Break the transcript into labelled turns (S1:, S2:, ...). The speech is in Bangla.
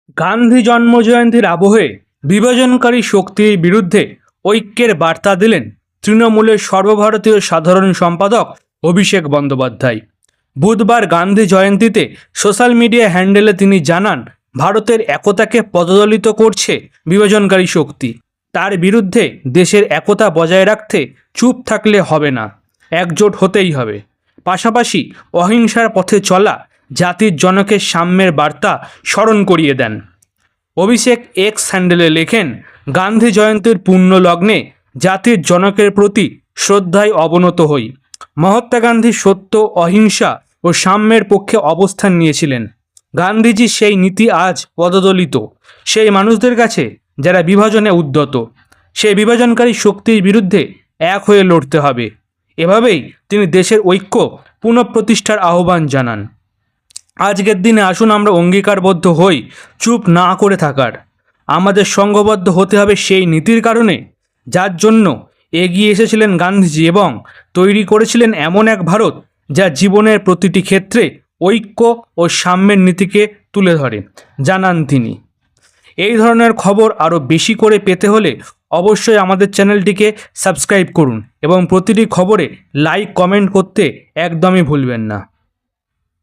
S1: গান্ধী জন্মজয়ন্তীর আবহে বিভাজনকারী শক্তির বিরুদ্ধে ঐক্যের বার্তা দিলেন তৃণমূলের সর্বভারতীয় সাধারণ সম্পাদক অভিষেক বন্দ্যোপাধ্যায়। বুধবার গান্ধী জয়ন্তীতে সোশ্যাল মিডিয়া হ্যান্ডেলে তিনি জানান, ভারতের একতাকে পদদলিত করছে বিভাজনকারী শক্তি। তার বিরুদ্ধে দেশের একতা বজায় রাখতে চুপ থাকলে হবে না, একজোট হতেই হবে। পাশাপাশি অহিংসার পথে চলা জাতির জনকের সাম্যের বার্তা স্মরণ করিয়ে দেন। অভিষেক এক্স হ্যান্ডেলে লেখেন, গান্ধী জয়ন্তীর পুণ্য লগ্নে জাতির জনকের প্রতি শ্রদ্ধায় অবনত হই। মহাত্মা গান্ধী সত্য, অহিংসা ও সাম্যের পক্ষে অবস্থান নিয়েছিলেন। গান্ধীজি সেই নীতি আজ পদদলিত সেই মানুষদের কাছে যারা বিভাজনে উদ্যত। সেই বিভাজনকারী শক্তির বিরুদ্ধে এক হয়ে লড়তে হবে। এভাবেই তিনি দেশের ঐক্য পুনঃপ্রতিষ্ঠার আহ্বান জানান। আজকের দিনে আসুন আমরা অঙ্গীকারবদ্ধ হই চুপ না করে থাকার। আমাদের সংঘবদ্ধ হতে হবে সেই নীতির কারণে যার জন্য এগিয়ে এসেছিলেন গান্ধীজি এবং তৈরি করেছিলেন এমন এক ভারত যা জীবনের প্রতিটি ক্ষেত্রে ঐক্য ও সাম্যের নীতিকে তুলে ধরে, জানান তিনি। এই ধরনের খবর আরও বেশি করে পেতে হলে অবশ্যই আমাদের চ্যানেলটিকে সাবস্ক্রাইব করুন এবং প্রতিটি খবরে লাইক কমেন্ট করতে একদমই ভুলবেন না।